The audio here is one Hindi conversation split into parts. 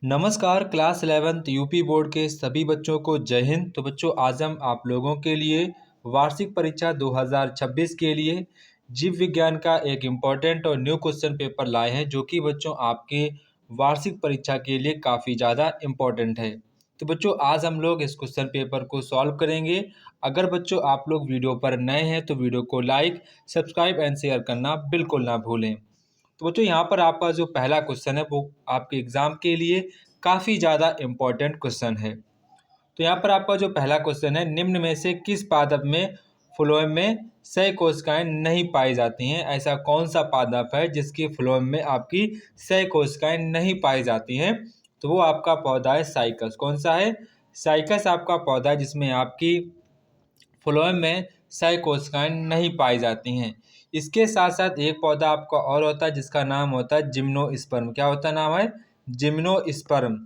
नमस्कार क्लास 11th यूपी बोर्ड के सभी बच्चों को जय हिंद। तो बच्चों आज हम आप लोगों के लिए वार्षिक परीक्षा 2026 के लिए जीव विज्ञान का एक इम्पॉर्टेंट और न्यू क्वेश्चन पेपर लाए हैं, जो कि बच्चों आपके वार्षिक परीक्षा के लिए काफ़ी ज़्यादा इम्पॉर्टेंट है। तो बच्चों आज हम लोग इस क्वेश्चन पेपर को सॉल्व करेंगे। अगर बच्चों आप लोग वीडियो पर नए हैं तो वीडियो को लाइक, सब्सक्राइब एंड शेयर करना बिल्कुल ना भूलें। तो बच्चों यहाँ पर आपका जो पहला क्वेश्चन है वो आपके एग्जाम के लिए काफ़ी ज़्यादा इम्पोर्टेंट क्वेश्चन है। तो यहाँ पर आपका जो पहला क्वेश्चन है, निम्न में से किस पादप में फ्लोएम में सह कोशिकाएं नहीं पाई जाती हैं? ऐसा कौन सा पादप है जिसकी फ्लोएम में आपकी सह कोशिकाएं नहीं पाई जाती हैं? तो वो आपका पौधा है साइकस। कौन सा है? साइकस आपका पौधा है जिसमें आपकी फ्लोएम में सह कोशिकाएं नहीं पाई जाती हैं। इसके साथ साथ एक पौधा आपका और होता है जिसका नाम होता है जिम्नोस्पर्म। क्या होता है नाम है? जिम्नोस्पर्म।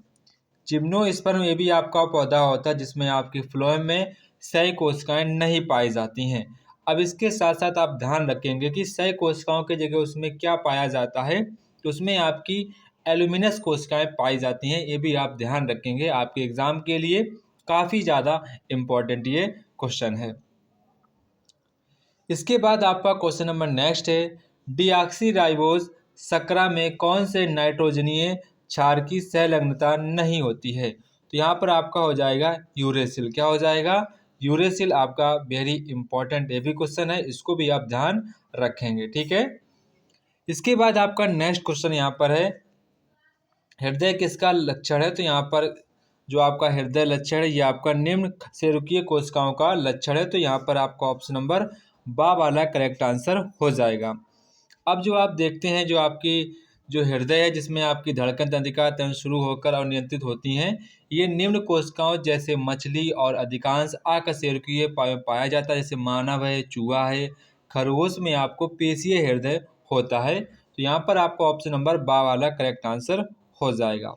जिम्नोस्पर्म ये भी आपका पौधा होता है जिसमें आपकी फ्लोएम में सह कोशिकाएं नहीं पाई जाती हैं। अब इसके साथ साथ आप ध्यान रखेंगे कि सह कोशिकाओं की जगह उसमें क्या पाया जाता है, तो उसमें आपकी एल्यूमिनस कोशिकाएं पाई जाती हैं। ये भी आप ध्यान रखेंगे, आपके एग्जाम के लिए काफ़ी ज़्यादा इम्पोर्टेंट ये क्वेश्चन है। इसके बाद आपका क्वेश्चन नंबर नेक्स्ट है, डीऑक्सीराइबोज शर्करा में कौन से नाइट्रोजनीय क्षार की सहलग्नता नहीं होती है? तो यहाँ पर आपका हो जाएगा यूरेसिल। क्या हो जाएगा? यूरेसिल आपका वेरी इंपॉर्टेंट ये भी क्वेश्चन है, इसको भी आप ध्यान रखेंगे। ठीक है। इसके बाद आपका नेक्स्ट क्वेश्चन यहाँ पर है, हृदय किसका लक्षण है? तो यहाँ पर जो आपका हृदय लक्षण है ये आपका निम्न सेरुकीय कोशिकाओं का लक्षण है। तो यहाँ पर आपका ऑप्शन नंबर बा वाला करेक्ट आंसर हो जाएगा। अब जो आप देखते हैं, जो आपकी जो हृदय है जिसमें आपकी धड़कन तंत्रिका तंत्र शुरू होकर और नियंत्रित होती हैं, ये निम्न कोशिकाओं जैसे मछली और अधिकांश अकशेरुकीय पाया जाता है, जैसे मानव है, चूहा है, खरगोश में आपको पेशीय हृदय होता है। तो यहाँ पर आपका ऑप्शन नंबर बा वाला करेक्ट आंसर हो जाएगा।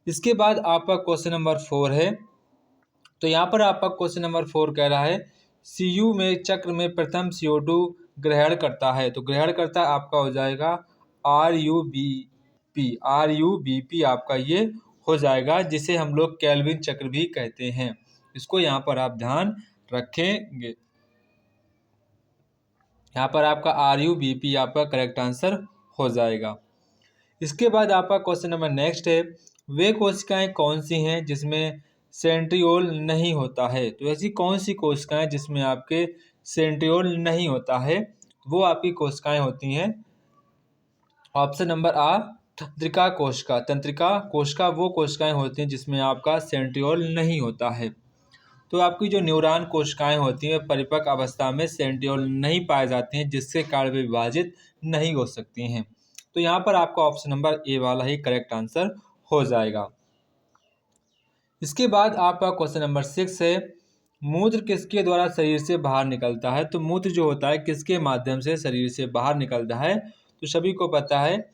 इसके बाद आपका क्वेश्चन नंबर 4 है। तो यहाँ पर आपका क्वेश्चन नंबर 4 कह रहा है, सीयू में चक्र में प्रथम CO2 ग्रहण करता है। तो ग्रहण करता आपका हो जाएगा RUBP आपका ये हो जाएगा, जिसे हम लोग केल्विन चक्र भी कहते हैं। इसको यहाँ पर आप ध्यान रखेंगे। यहाँ पर आपका RUBP आपका करेक्ट आंसर हो जाएगा। इसके बाद आपका क्वेश्चन नंबर नेक्स्ट है, वे कोशिकाएं कौन सी हैं जिसमें सेंट्रियोल नहीं होता है? तो ऐसी कौन सी कोशिकाएं जिसमें आपके सेंट्रियोल नहीं होता है? वो आपकी कोशिकाएं होती हैं ऑप्शन नंबर आ, तंत्रिका कोशिका। तंत्रिका कोशिका वो कोशिकाएं होती हैं जिसमें आपका सेंट्रियोल नहीं होता है। तो आपकी जो न्यूरॉन कोशिकाएं होती हैं परिपक्व अवस्था में सेंट्रियोल नहीं पाए जाते हैं, जिसके कारण वे विभाजित नहीं हो सकती हैं। तो यहाँ पर आपका ऑप्शन नंबर ए वाला ही करेक्ट आंसर हो जाएगा। इसके बाद आपका क्वेश्चन नंबर 6 है, मूत्र किसके द्वारा शरीर से बाहर निकलता है? तो मूत्र जो होता है किसके माध्यम से शरीर से बाहर निकलता है? तो सभी को पता है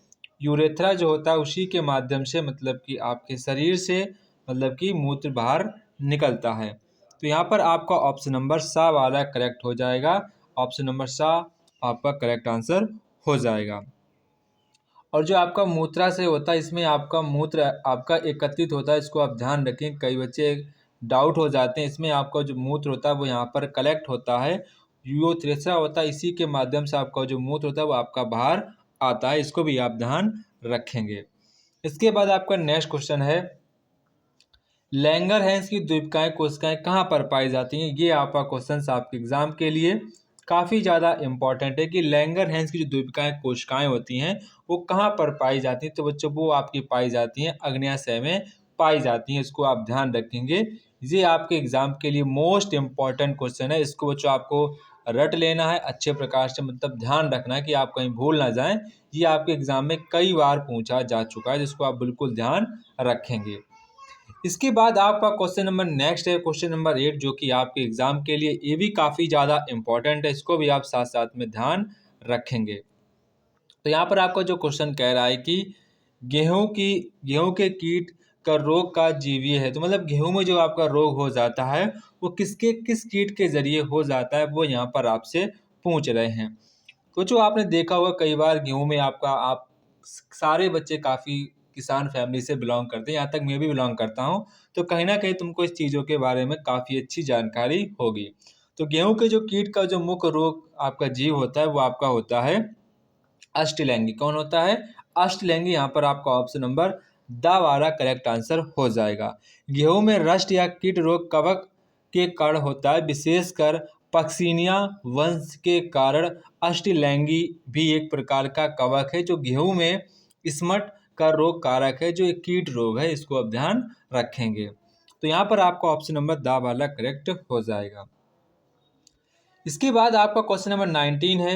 यूरेथ्रा जो होता है उसी के माध्यम से, मतलब कि आपके शरीर से मतलब कि मूत्र बाहर निकलता है। तो यहाँ पर आपका ऑप्शन नंबर सा वाला करेक्ट हो जाएगा। ऑप्शन नंबर सा आपका करेक्ट आंसर हो जाएगा। और जो आपका मूत्रा से होता है, इसमें आपका मूत्र आपका एकत्रित होता है, इसको आप ध्यान रखें। कई बच्चे डाउट हो जाते हैं, इसमें आपका जो मूत्र होता है वो यहाँ पर कलेक्ट होता है, यूरेथ्रा होता है, इसी के माध्यम से आपका जो मूत्र होता है वो आपका बाहर आता है। इसको भी आप ध्यान रखेंगे। इसके बाद आपका नेक्स्ट क्वेश्चन है, लैंगरहैंस की द्वीपकाएं कोशिकाएं कहाँ पर पाई जाती हैं? ये आपका क्वेश्चन आपके एग्जाम के लिए काफ़ी ज़्यादा इंपॉर्टेंट है कि लैंगरहैंस की जो द्वीपकाएं कोशिकाएं होती हैं वो कहाँ पर पाई जाती हैं? तो बच्चों वो आपकी पाई जाती हैं अग्न्याशय में पाई जाती हैं। इसको आप ध्यान रखेंगे, ये आपके एग्जाम के लिए मोस्ट इम्पॉर्टेंट क्वेश्चन है। इसको बच्चों आपको रट लेना है अच्छे प्रकार से, मतलब ध्यान रखना है कि आप कहीं भूल ना जाएं। ये आपके एग्जाम में कई बार पूछा जा चुका है, जिसको आप बिल्कुल ध्यान रखेंगे। इसके बाद आपका क्वेश्चन नंबर नेक्स्ट है, क्वेश्चन नंबर 8, जो कि आपके एग्जाम के लिए ये भी काफ़ी ज़्यादा इंपॉर्टेंट है। इसको भी आप साथ साथ में ध्यान रखेंगे। तो यहाँ पर आपका जो क्वेश्चन कह रहा है कि गेहूं के कीट का रोग का जीवीय है। तो मतलब गेहूं में जो आपका रोग हो जाता है वो किस कीट के जरिए हो जाता है, वो यहाँ पर आपसे पूछ रहे हैं। तो जो आपने देखा होगा कई बार गेहूं में आपका आप सारे बच्चे काफ़ी किसान फैमिली से बिलोंग करते हैं, यहाँ तक मैं भी बिलोंग करता हूँ, तो कहीं ना कहीं तुमको इस चीज़ों के बारे में काफ़ी अच्छी जानकारी होगी। तो गेहूं के जो कीट का जो मुख्य रोग आपका जीव होता है वो आपका होता है अष्टलैंगी। कौन होता है? अष्टलैंगी। यहाँ पर आपका ऑप्शन नंबर द वाला करेक्ट आंसर हो जाएगा। गेहूं में रस्ट या कीट रोग कवक के कारण होता है, विशेषकर पक्सिनिया वंश के कारण। अष्टलैंगी भी एक प्रकार का कवक है जो गेहूं में स्मट का रोग कारक है, जो एक कीट रोग है, इसको आप ध्यान रखेंगे। तो यहाँ पर आपका ऑप्शन नंबर द वाला करेक्ट हो जाएगा। इसके बाद आपका क्वेश्चन नंबर 19 है,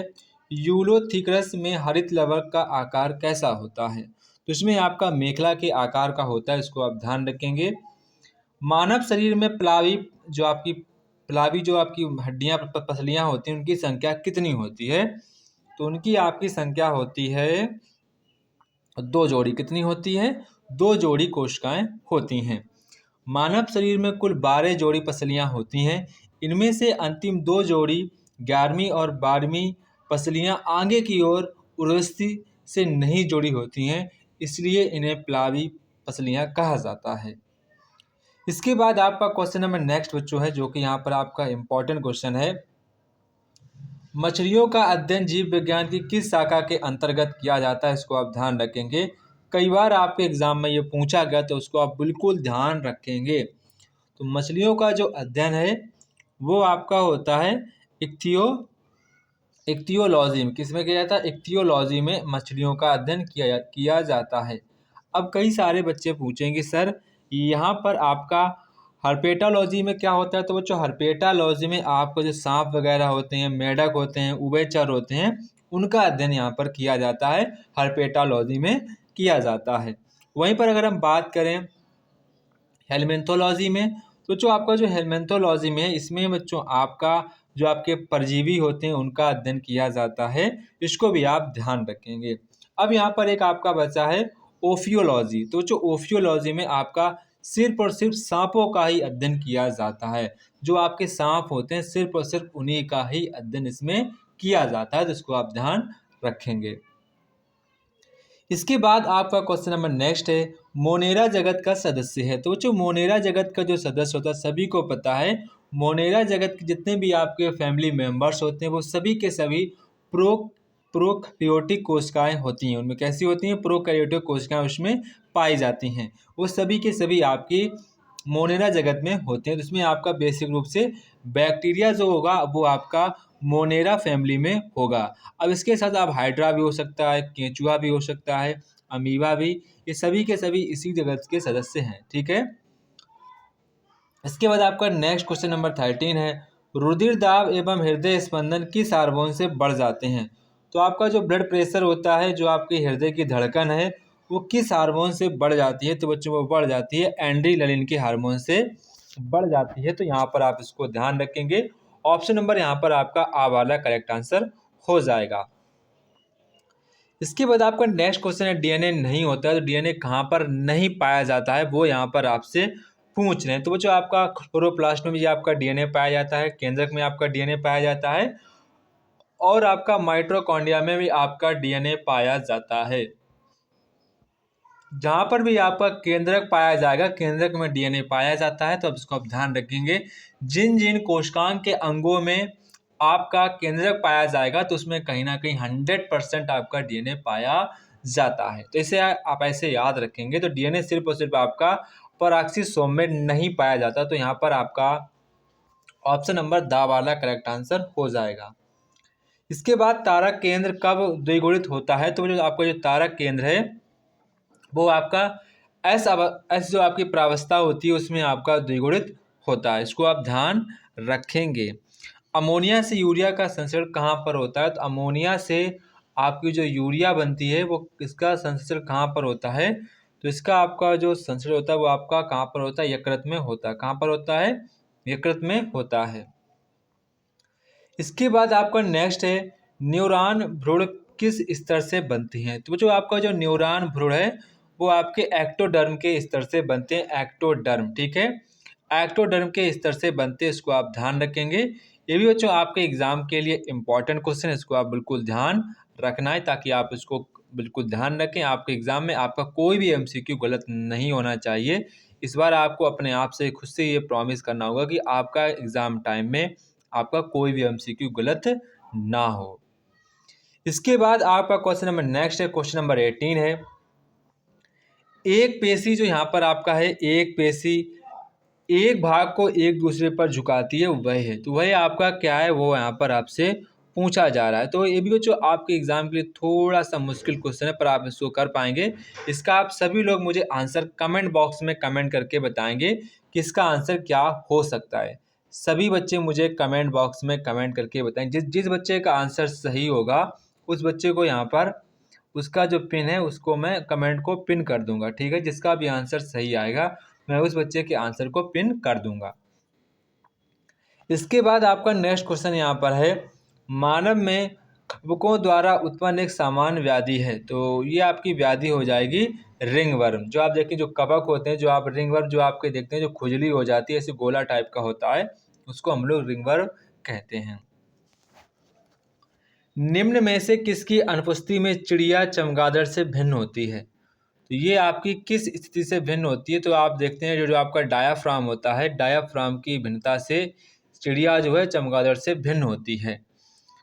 यूलोथिकरस में हरित लवक का आकार कैसा होता है? तो इसमें आपका मेखला के आकार का होता है, इसको आप ध्यान रखेंगे। मानव शरीर में प्लावी जो आपकी हड्डियां पसलियां होती हैं, उनकी संख्या कितनी होती है? तो उनकी आपकी संख्या होती है 2 जोड़ी। कितनी होती है? 2 जोड़ी कोशिकाएं होती हैं। मानव शरीर में कुल 12 जोड़ी पसलियां होती हैं। इनमें से अंतिम 2 जोड़ी 11वीं और 12वीं पसलियां आगे की ओर उर्वशी से नहीं जुड़ी होती हैं, इसलिए इन्हें प्लावी पसलियां कहा जाता है। इसके बाद आपका क्वेश्चन नंबर नेक्स्ट बच्चों है, जो कि यहाँ पर आपका इम्पोर्टेंट क्वेश्चन है। मछलियों का अध्ययन जीव विज्ञान की किस शाखा के अंतर्गत किया जाता है? इसको आप ध्यान रखेंगे। कई बार आपके एग्जाम में ये पूछा गया, तो उसको आप बिल्कुल ध्यान रखेंगे। तो मछलियों का जो अध्ययन है वो आपका होता है इक्तियोलॉजी में। किस में किया जाता है? इक्तियोलॉजी में मछलियों का अध्ययन किया जाता है। अब कई सारे बच्चे पूछेंगे सर यहाँ पर आपका हर्पेटालॉजी में क्या होता है? तो बच्चों हर्पेटालॉजी में आपको जो सांप वगैरह होते हैं, मेढक होते हैं, उभयचर होते हैं, उनका अध्ययन यहाँ पर किया जाता है, हर्पेटालॉजी में किया जाता है। वहीं पर अगर हम बात करें हेलमेंथोलॉजी में, तो जो आपका जो हेलमेंथोलॉजी में है, इसमें बच्चों आपका जो आपके परजीवी होते हैं उनका अध्ययन किया जाता है, इसको भी आप ध्यान रखेंगे। अब यहाँ पर एक आपका बचा है ओफियोलॉजी। तो जो ओफियोलॉजी में आपका सिर्फ और सिर्फ सांपों का ही अध्ययन किया जाता है। जो आपके सांप होते हैं सिर्फ और सिर्फ उन्हीं का ही अध्ययन इसमें किया जाता है, जिसको आप ध्यान रखेंगे। इसके बाद आपका क्वेश्चन नंबर नेक्स्ट है, मोनेरा जगत का सदस्य है। तो जो मोनेरा जगत का जो सदस्य होता है सभी को पता है, मोनेरा जगत के जितने भी आपके फैमिली मेंबर्स होते हैं वो सभी के सभी प्रोकैरियोटिक कोशिकाएं होती हैं। उनमें कैसी होती हैं? प्रोकैरियोटिक कोशिकाएं उसमें पाई जाती हैं। वो सभी के सभी आपकी मोनेरा जगत में होते हैं। तो इसमें आपका बेसिक रूप से बैक्टीरिया जो होगा वो आपका मोनेरा फैमिली में होगा। अब इसके साथ आप हाइड्रा भी हो सकता है, केंचुआ भी हो सकता है, अमीबा भी, ये सभी के सभी इसी जगत के सदस्य हैं। ठीक है। इसके बाद आपका नेक्स्ट क्वेश्चन नंबर 13 है, रुधिर दाब एवं हृदय स्पंदन किस हार्मोन से बढ़ जाते हैं? तो आपका जो ब्लड प्रेशर होता है, जो आपके हृदय की धड़कन है, वो किस हार्मोन से बढ़ जाती है? तो बच्चों वो बढ़ जाती है एंड्रेनलिन के हार्मोन से बढ़ जाती है। तो यहाँ पर आप इसको ध्यान रखेंगे। ऑप्शन नंबर यहाँ पर आपका आ वाला करेक्ट आंसर हो जाएगा। इसके बाद आपका नेक्स्ट क्वेश्चन है, डीएनए नहीं होता है तो डीएनए कहाँ पर नहीं पाया जाता है, वो यहाँ पर आपसे पूछ रहे हैं। तो बच्चों आपका क्लोरोप्लास्ट में भी आपका डीएनए पाया जाता है, केंद्रक में आपका डीएनए पाया जाता है, और आपका माइटोकॉन्ड्रिया में भी आपका डीएनए पाया जाता है। जहाँ पर भी आपका केंद्रक पाया जाएगा, केंद्रक में डीएनए पाया जाता है। तो अब इसको आप ध्यान रखेंगे। जिन जिन कोशिकांग के अंगों में आपका केंद्रक पाया जाएगा तो उसमें कहीं ना कहीं 100% आपका डीएनए पाया जाता है। तो इसे आप ऐसे याद रखेंगे। तो डीएनए सिर्फ और सिर्फ आपका पराक्सीसोम में नहीं पाया जाता। तो यहाँ पर आपका ऑप्शन नंबर दा वाला करेक्ट आंसर हो जाएगा। इसके बाद तारक केंद्र कब द्विगुणित होता है? तो जो आपका जो तारक केंद्र है वो आपका एस जो आपकी प्रावस्था होती है उसमें आपका द्विगुणित होता है। इसको आप ध्यान रखेंगे। अमोनिया से यूरिया का संश्लेषण कहाँ पर होता है? तो अमोनिया से आपकी जो यूरिया बनती है वो इसका संश्लेषण कहाँ पर होता है? तो इसका आपका जो संश्लेषण होता है वो आपका कहाँ पर होता है? यकृत में होता है। कहाँ पर होता है? यकृत में होता है। इसके बाद आपका नेक्स्ट है, न्यूरॉन भ्रूण किस स्तर से बनती हैं? तो जो आपका जो न्यूरॉन भ्रूण है वो आपके एक्टोडर्म के स्तर से बनते हैं। एक्टोडर्म, ठीक है, एक्टोडर्म के स्तर से बनते हैं। इसको आप ध्यान रखेंगे। ये भी बच्चों आपके एग्जाम के लिए इंपॉर्टेंट क्वेश्चन है, इसको आप बिल्कुल ध्यान रखना है ताकि आप इसको बिल्कुल ध्यान रखें, आपके एग्ज़ाम में आपका कोई भी एमसीक्यू गलत नहीं होना चाहिए। इस बार आपको अपने आप से खुद से ये प्रॉमिस करना होगा कि आपका एग्ज़ाम टाइम में आपका कोई भी एमसीक्यू गलत ना हो। इसके बाद आपका क्वेश्चन नंबर नेक्स्ट है, क्वेश्चन नंबर 18 है। एक पेशी जो यहाँ पर आपका है, एक पेशी एक भाग को एक दूसरे पर झुकाती है, वह है। तो वह आपका क्या है, वो यहाँ पर आपसे पूछा जा रहा है। तो ये भी बच्चों आपके एग्जाम के लिए थोड़ा सा मुश्किल क्वेश्चन है, पर आप इसको कर पाएंगे। इसका आप सभी लोग मुझे आंसर कमेंट बॉक्स में कमेंट करके बताएंगे कि इसका आंसर क्या हो सकता है। सभी बच्चे मुझे कमेंट बॉक्स में कमेंट करके बताएं। जिस जिस बच्चे का आंसर सही होगा उस बच्चे को यहाँ पर उसका जो पिन है उसको मैं कमेंट को पिन कर दूंगा, ठीक है। जिसका भी आंसर सही आएगा मैं उस बच्चे के आंसर को पिन कर दूंगा। इसके बाद आपका नेक्स्ट क्वेश्चन यहाँ पर है, मानव में कवकों द्वारा उत्पन्न एक सामान्य व्याधि है। तो ये आपकी व्याधि हो जाएगी रिंगवर्म। जो आप देखें, जो कवक होते हैं, जो आप रिंगवर्म जो आपके देखते हैं, जो खुजली हो जाती है, ऐसे गोला टाइप का होता है, उसको हम लोग रिंगवर्म कहते हैं। निम्न में से किसकी अनुपस्थिति में चिड़िया चमगादड़ से भिन्न होती है? तो ये आपकी किस स्थिति से भिन्न होती है? तो आप देखते हैं जो आपका डायाफ्राम होता है, डायाफ्राम की भिन्नता से चिड़िया जो है चमगादड़ से भिन्न होती है।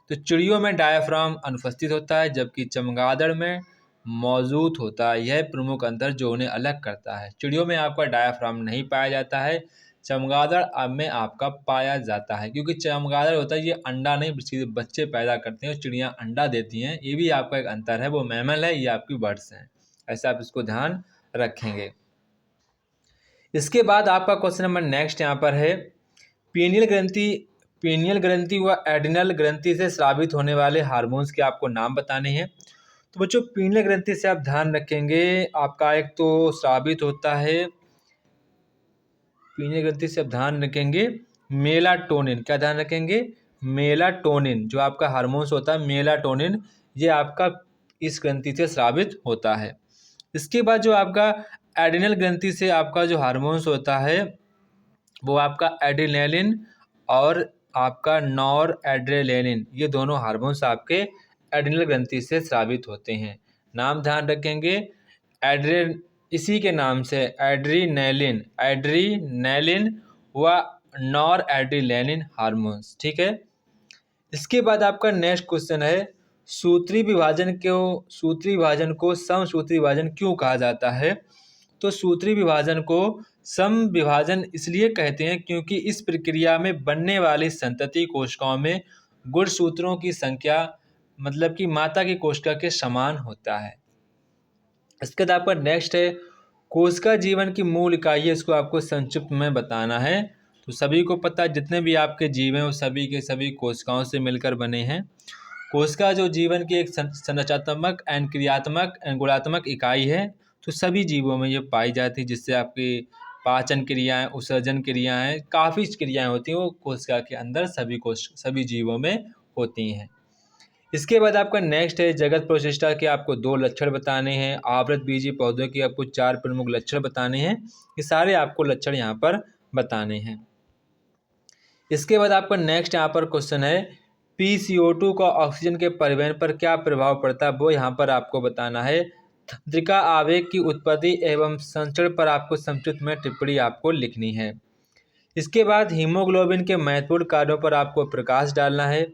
तो चिड़ियों में डायाफ्राम अनुपस्थित होता है, जबकि चमगादड़ में मौजूद होता है। यह प्रमुख अंतर जो उन्हें अलग करता है। चिड़ियों में आपका डायाफ्राम नहीं पाया जाता है, चमगादड़ अब में आपका पाया जाता है। क्योंकि चमगादड़ होता है ये अंडा नहीं सीधे बच्चे पैदा करते हैं, और चिड़ियाँ अंडा देती हैं। ये भी आपका एक अंतर है, वो मैमल है, ये आपकी बर्ड्स हैं। ऐसा आप इसको ध्यान रखेंगे। इसके बाद आपका क्वेश्चन नंबर नेक्स्ट यहाँ पर है, पीनियल ग्रंथि व एड्रिनल ग्रंथि से स्रावित होने वाले हार्मोन्स के आपको नाम बताने हैं। तो बच्चों पीनियल ग्रंथि से आप ध्यान रखेंगे, आपका एक तो स्रावित होता है, पीनियल ग्रंथि से आप ध्यान रखेंगे मेलाटोनिन। क्या ध्यान रखेंगे? मेलाटोनिन, जो आपका हार्मोन्स होता है मेलाटोनिन, ये आपका इस ग्रंथि से स्रावित होता है। इसके बाद जो आपका एड्रिनल ग्रंथि से आपका जो हार्मोन्स होता है वो आपका एड्रेनालिन और आपका नॉर एड्रेनालिन, ये दोनों हार्मोन्स आपके एड्रिनल ग्रंथि से स्रावित होते हैं। नाम ध्यान रखेंगे, इसी के नाम से एड्रीनैलिन व नॉर एड्रेनालिन हार्मोन्स, ठीक है। इसके बाद आपका नेक्स्ट क्वेश्चन है, सूत्री विभाजन को समसूत्री विभाजन क्यों कहा जाता है? तो सूत्री विभाजन को सम विभाजन इसलिए कहते हैं क्योंकि इस प्रक्रिया में बनने वाली संतति कोशिकाओं में गुणसूत्रों की संख्या मतलब कि माता की कोशिका के समान होता है। इसके बाद आपका नेक्स्ट है, कोशिका जीवन की मूल इकाई है, इसको आपको संक्षिप्त में बताना है। तो सभी को पता है जितने भी आपके जीव हैं वो सभी के सभी कोशिकाओं से मिलकर बने हैं। कोशिका जो जीवन की एक संरचनात्मक एंड क्रियात्मक एंड गुणात्मक इकाई है, तो सभी जीवों में ये पाई जाती है, जिससे आपकी पाचन क्रियाएं, उत्सर्जन क्रियाएं, काफ़ी क्रियाएं होती हैं वो कोशिका के अंदर सभी जीवों में होती हैं। इसके बाद आपका नेक्स्ट है, जगत प्रोटिस्टा के आपको 2 लक्षण बताने हैं। आवृत बीजी पौधों की आपको 4 प्रमुख लक्षण बताने हैं। ये सारे आपको लक्षण यहाँ पर बताने हैं। इसके बाद आपका नेक्स्ट यहाँ पर क्वेश्चन है, PCO2 का ऑक्सीजन के परिवहन पर क्या प्रभाव पड़ता है, वो यहाँ पर आपको बताना है। तंत्रिका आवेग की उत्पत्ति एवं संचरण पर आपको संक्षिप्त में टिप्पणी आपको लिखनी है। इसके बाद हीमोग्लोबिन के महत्वपूर्ण कार्यों पर आपको प्रकाश डालना है।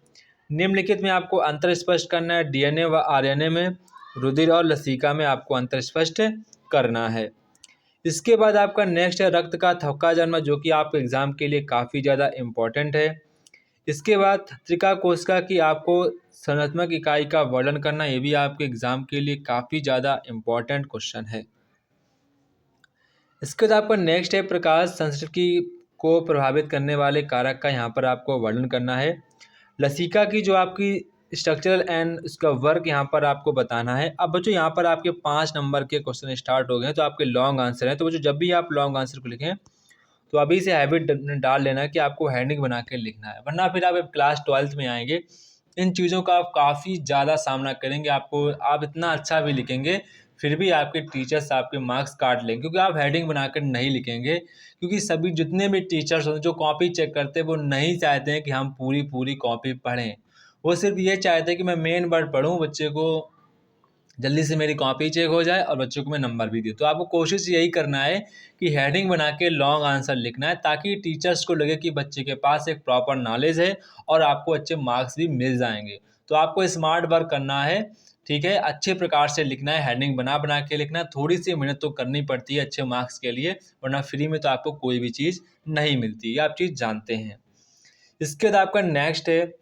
निम्नलिखित में आपको अंतर स्पष्ट करना है। DNA व RNA में, रुधिर और लसिका में आपको अंतर स्पष्ट करना है। इसके बाद आपका नेक्स्ट है, रक्त का थक्का जन्म, जो कि आपके एग्जाम के लिए काफ़ी ज़्यादा इम्पोर्टेंट है। इसके बाद तंत्रिका कोशिका की आपको संरचनात्मक इकाई का वर्णन करना, ये भी आपके एग्जाम के लिए काफ़ी ज़्यादा इम्पोर्टेंट क्वेश्चन है। इसके बाद आपका नेक्स्ट है, प्रकाश संश्लेषण को प्रभावित करने वाले कारक का यहाँ पर आपको वर्णन करना है। लसिका की जो आपकी स्ट्रक्चरल एंड उसका वर्क यहाँ पर आपको बताना है। अब बच्चों यहाँ पर आपके 5 नंबर के क्वेश्चन स्टार्ट हो गए हैं, तो आपके लॉन्ग आंसर हैं। तो बच्चों जब भी आप लॉन्ग आंसर को लिखें तो अभी से हैबिट डाल लेना कि आपको हेडिंग बना के लिखना है, वरना फिर आप क्लास 12th में आएंगे इन चीज़ों का आप काफ़ी ज़्यादा सामना करेंगे। आप इतना अच्छा भी लिखेंगे फिर भी आपके टीचर्स आपके मार्क्स काट लेंगे, क्योंकि आप हेडिंग बनाकर नहीं लिखेंगे। क्योंकि सभी जितने भी टीचर्स होते हैं जो कॉपी चेक करते हैं वो नहीं चाहते हैं कि हम पूरी कॉपी पढ़ें। वो सिर्फ ये चाहते हैं कि मैं मेन वर्ड पढ़ूँ, बच्चे को जल्दी से मेरी कॉपी चेक हो जाए और बच्चों को मैं नंबर भी दूँ। तो आपको कोशिश यही करना है कि हेडिंग बना के लॉन्ग आंसर लिखना है, ताकि टीचर्स को लगे कि बच्चे के पास एक प्रॉपर नॉलेज है और आपको अच्छे मार्क्स भी मिल जाएंगे। तो आपको स्मार्ट वर्क करना है, ठीक है, अच्छे प्रकार से लिखना है, हेडिंग बना बना के लिखना है। थोड़ी सी मेहनत तो करनी पड़ती है अच्छे मार्क्स के लिए, वरना फ्री में तो आपको कोई भी चीज़ नहीं मिलती, ये आप चीज़ जानते हैं। इसके बाद आपका नेक्स्ट है,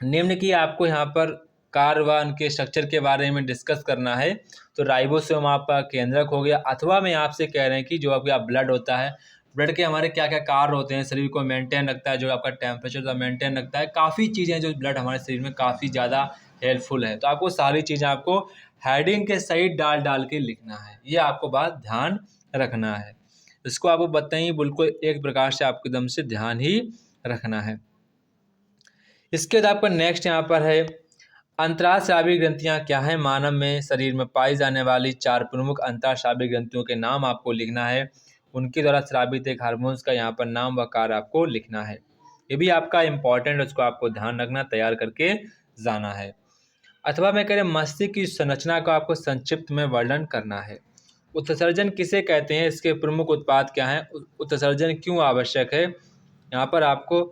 निम्न की आपको यहाँ पर कार्य व उनके स्ट्रक्चर के बारे में डिस्कस करना है। तो राइबोसोम आपका केंद्रक हो गया, अथवा में आपसे कह रहे हैं कि जो आपका ब्लड होता है, ब्लड के हमारे क्या क्या कार्य होते हैं, शरीर को मेंटेन रखता है, जो आपका टेम्परेचर मेंटेन रखता है, काफ़ी चीज़ें हैं जो ब्लड हमारे शरीर में काफ़ी ज़्यादा हेल्पफुल है। तो आपको सारी चीज़ें आपको हेडिंग के सही डाल डाल के लिखना है, ये आपको बात ध्यान रखना है। इसको आपको बताइए, बिल्कुल एक प्रकार से आपको एकदम से ध्यान ही रखना है। इसके बाद आपका नेक्स्ट यहाँ पर है, अंतरास्रावी ग्रंथियाँ क्या हैं। मानव में शरीर में पाई जाने वाली 4 प्रमुख अंतरास्रावी ग्रंथियों के नाम आपको लिखना है। उनके द्वारा स्रावित एक हार्मोन्स का यहाँ पर नाम व कार्य आपको लिखना है। ये भी आपका इम्पॉर्टेंट है, उसको आपको ध्यान रखना, तैयार करके जाना है। अथवा मैं कह रहे मस्तिष्क की संरचना को आपको संक्षिप्त में वर्णन करना है। उत्सर्जन किसे कहते हैं, इसके प्रमुख उत्पाद क्या हैं, उत्सर्जन क्यों आवश्यक है, यहाँ पर आपको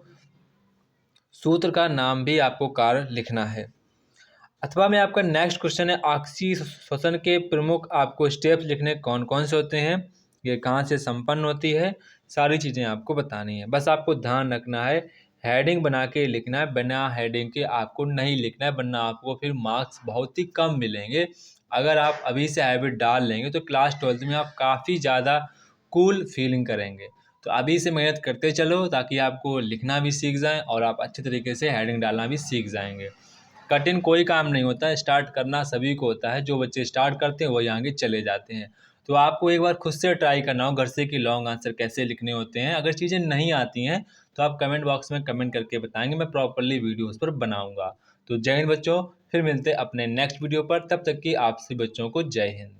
सूत्र का नाम भी आपको कार्य लिखना है। अथवा में आपका नेक्स्ट क्वेश्चन है, ऑक्सी श्वसन के प्रमुख आपको स्टेप्स लिखने कौन कौन से होते हैं, ये कहाँ से संपन्न होती है, सारी चीज़ें आपको बतानी है। बस आपको ध्यान रखना है, हेडिंग बना के लिखना है, बिना हेडिंग के आपको नहीं लिखना है, वरना आपको फिर मार्क्स बहुत ही कम मिलेंगे। अगर आप अभी से हैबिट डाल लेंगे तो क्लास 12th में आप काफ़ी ज़्यादा कूल फीलिंग करेंगे। तो अभी से मेहनत करते चलो, ताकि आपको लिखना भी सीख जाएं और आप अच्छे तरीके से हेडिंग डालना भी सीख जाएंगे। कठिन कोई काम नहीं होता है, स्टार्ट करना सभी को होता है। जो बच्चे स्टार्ट करते हैं वही आगे चले जाते हैं। तो आपको एक बार खुद से ट्राई करना हो घर से कि लॉन्ग आंसर कैसे लिखने होते हैं। अगर चीज़ें नहीं आती हैं तो आप कमेंट बॉक्स में कमेंट करके बताएंगे, मैं प्रॉपरली वीडियो उस पर बनाऊंगा। तो जय हिंद बच्चों, फिर मिलते हैं अपने नेक्स्ट वीडियो पर। तब तक कि आप सभी बच्चों को जय हिंद।